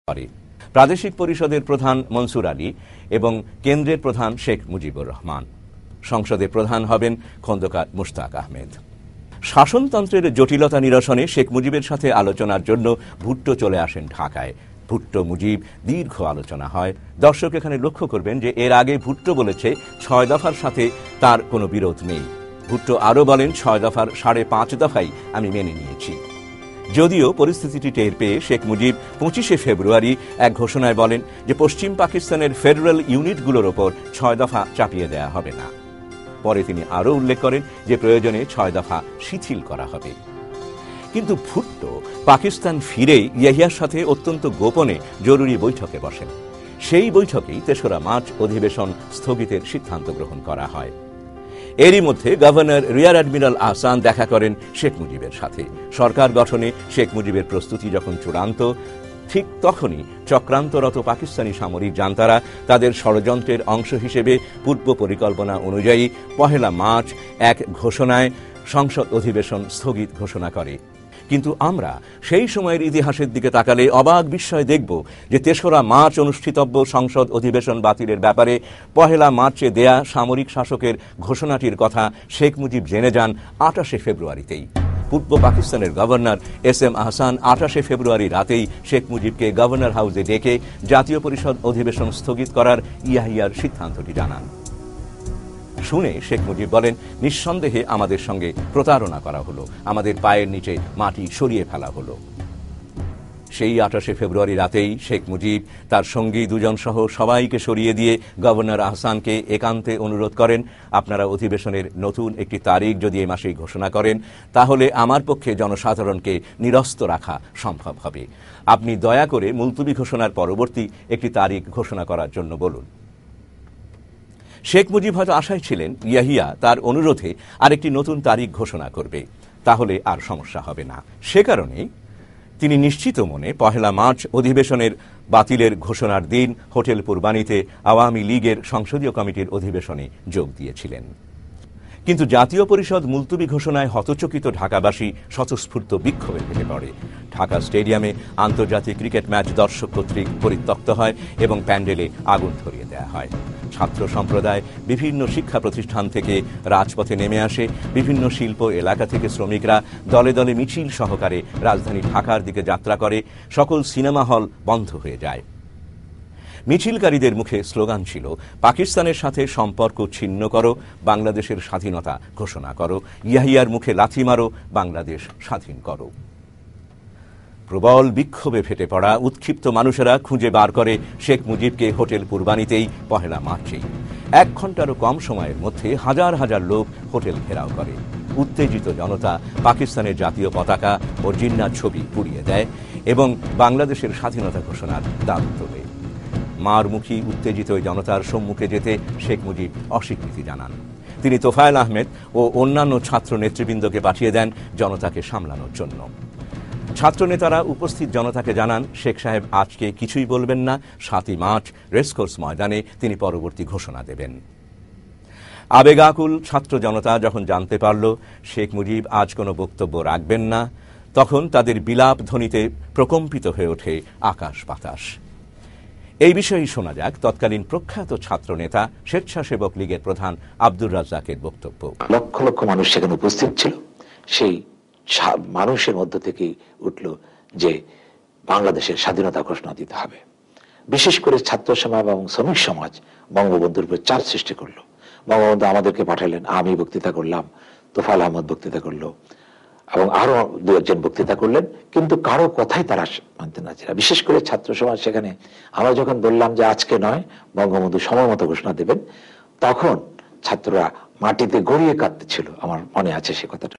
করে। প্রাদেশিক পরিষদের প্রধান মনসুর আলী এবং কেন্দ্রের প্রধান শেখ মুজিবুর রহমান। সংসদে প্রধান হবেন খন্দকার মুশতাক আহমেদ। শাসনতন্ত্রের জটিলতা নিরসনে শেখ মুজিবের সাথে আলোচনার জন্য ভুট্টো চলে আসেন ঢাকায়। ভুট্টো মুজিব দীর্ঘ আলোচনা হয়। দর্শক এখানে লক্ষ্য করবেন যে এর আগে ভুট্টো বলেছে ৬ দফার সাথে তার কোনো বিরোধ নেই। ভুট্টো আরও বলেন ৬ দফার ৫.৫ দফাই আমি মেনে নিয়েছি। যদিও পরিস্থিতিটি টের পেয়ে শেখ মুজিব ২৫শে ফেব্রুয়ারি এক ঘোষণায় বলেন যে পশ্চিম পাকিস্তানের ফেডারেল ইউনিটগুলোর ওপর ৬ দফা চাপিয়ে দেয়া হবে না। পরে তিনি আরও উল্লেখ করেন যে প্রয়োজনে ৬ দফা শিথিল করা হবে। কিন্তু ভুট্টো পাকিস্তান ফিরেই ইয়াহিয়ার সাথে অত্যন্ত গোপনে জরুরি বৈঠকে বসেন। সেই বৈঠকেই ৩রা মার্চ অধিবেশন স্থগিতের সিদ্ধান্ত গ্রহণ করা হয়। এরই মধ্যে গভর্নর রিয়ার অ্যাডমিরাল আহসান দেখা করেন শেখ মুজিবের সাথে। সরকার গঠনে শেখ মুজিবের প্রস্তুতি যখন চূড়ান্ত, ঠিক তখনই চক্রান্তরত পাকিস্তানি সামরিক জান্তারা তাদের ষড়যন্ত্রের অংশ হিসেবে পূর্ব পরিকল্পনা অনুযায়ী ১ মার্চ এক ঘোষণায় সংসদ অধিবেশন স্থগিত ঘোষণা করে। কিন্তু আমরা সেই সময়ের ইতিহাসের দিকে তাকালে অবাক বিস্ময় দেখব যে ৩রা মার্চ অনুষ্ঠিতব্য সংসদ অধিবেশন বাতিলের ব্যাপারে ১ মার্চে দেয়া সামরিক শাসকের ঘোষণাটির কথা শেখ মুজিব জেনে যান ২৮শে ফেব্রুয়ারিতেই। পূর্ব পাকিস্তানের গভর্নর এস.এম. আহসান ২৮শে ফেব্রুয়ারি রাতেই শেখ মুজিবকে গভর্নর হাউসে ডেকে জাতীয় পরিষদ অধিবেশন স্থগিত করার ইয়াহিয়ার সিদ্ধান্তটি জানান। শুনে শেখ মুজিব বলেন, নিঃসন্দেহে আমাদের সঙ্গে প্রতারণা করা হলো, আমাদের পায়ের নিচে মাটি সরিয়ে ফেলা হলো। সেই ২৮শে ফেব্রুয়ারি রাতেই শেখ মুজিব তার সঙ্গী দুজন সহ সবাইকে সরিয়ে দিয়ে গভর্নর আহসানকে একান্তে অনুরোধ করেন, আপনারা অধিবেশনের নতুন একটি তারিখ যদি এই মাসেই ঘোষণা করেন তাহলে আমার পক্ষে জনসাধারণকে নিরস্ত রাখা সম্ভব হবে। আপনি দয়া করে মুলতবি ঘোষণার পরবর্তী একটি তারিখ ঘোষণা করার জন্য বলুন। শেখ মুজিব হয়তো আশায় ছিলেন ইয়াহিয়া তার অনুরোধে আরেকটি নতুন তারিখ ঘোষণা করবে, তাহলে আর সমস্যা হবে না। সে কারণেই তিনি নিশ্চিত মনে ১ মার্চ অধিবেশনের বাতিলের ঘোষণার দিন হোটেল পূর্বানীতে আওয়ামী লীগের সংসদীয় কমিটির অধিবেশনে যোগ দিয়েছিলেন। কিন্তু জাতীয় পরিষদ মুলতবি ঘোষণায় হতচকিত ঢাকাবাসী স্বতঃস্ফূর্ত বিক্ষোভে ফেটে পড়ে। ঢাকা স্টেডিয়ামে আন্তর্জাতিক ক্রিকেট ম্যাচ দর্শক কর্তৃক পরিত্যক্ত হয় এবং প্যান্ডেলে আগুন ধরিয়ে দেওয়া হয়। ছাত্র সম্প্রদায় বিভিন্ন শিক্ষা প্রতিষ্ঠান থেকে রাজপথে নেমে আসে। বিভিন্ন শিল্প এলাকা থেকে শ্রমিকরা দলে দলে মিছিল সহকারে রাজধানী ঢাকার দিকে যাত্রা করে। সকল সিনেমা হল বন্ধ হয়ে যায়। মিছিলকারীদের মুখে স্লোগান ছিল, পাকিস্তানের সাথে সম্পর্ক ছিন্ন করো, বাংলাদেশের স্বাধীনতা ঘোষণা করো, ইয়াহিয়ার মুখে লাথি মারো, বাংলাদেশ স্বাধীন করো। প্রবল বিক্ষোভে ফেটে পড়া উৎক্ষিপ্ত মানুষেরা খুঁজে বার করে শেখ মুজিবকে হোটেল পূর্বানীতেই ১ মার্চেই। ১ ঘন্টারও কম সময়ের মধ্যে হাজার হাজার লোক হোটেল ঘেরাও করে। উত্তেজিত জনতা পাকিস্তানের জাতীয় পতাকা ও জিন্নাহর ছবি পুড়িয়ে দেয় এবং বাংলাদেশের স্বাধীনতা ঘোষণার দাবি তোলে। মারমুখী উত্তেজিত জনতার সম্মুখে যেতে শেখ মুজিব অস্বীকৃতি জানান। তিনি তোফায়েল আহমেদ ও অন্যান্য ছাত্র নেতৃবৃন্দকে পাঠিয়ে দেন জনতাকে সামলানোর জন্য। ছাত্রনেতারা উপস্থিত জনতাকে জানান, শেখ সাহেব আজকে কিছুই বলবেন না, ৭ই মার্চ রেসকোর্স ময়দানে তিনি পরবর্তী ঘোষণা দেবেন। আবেগাকুল ছাত্র জনতা যখন জানতে পারল শেখ মুজিব আজ কোনো বক্তব্য রাখবেন না, তখন তাদের বিলাপ ধ্বনিতে প্রকম্পিত হয়ে ওঠে আকাশ বাতাস। এই বিষয়ে শোনা যাক তৎকালীন প্রখ্যাত ছাত্র নেতা স্বেচ্ছাসেবক লীগের প্রধান আব্দুর রাজ্জাকের বক্তব্য। লক্ষ লক্ষ মানুষ সেখানে উপস্থিত ছিল। সেই মানুষের মধ্য থেকে উঠল যে বাংলাদেশের স্বাধীনতা ঘোষণা দিতে হবে। বিশেষ করে ছাত্র সমাজ এবং শ্রমিক সমাজ বঙ্গবন্ধুর উপর চাপ সৃষ্টি করলো। বঙ্গবন্ধু আমাদেরকে পাঠালেন, আমি বক্তৃতা করলাম, তোফায়েল আহমদ বক্তৃতা করলো এবং আরো দু একজন বক্তৃতা করলেন, কিন্তু কারো কথাই তারা মানতে না ছিল। বিশেষ করে ছাত্র সমাজ সেখানে আমরা যখন বললাম যে আজকে নয়, বঙ্গবন্ধু সময় মতো ঘোষণা দেবেন, তখন ছাত্ররা মাটিতে গড়িয়ে কাঁদতেছিল। আমার মনে আছে সে কথাটা।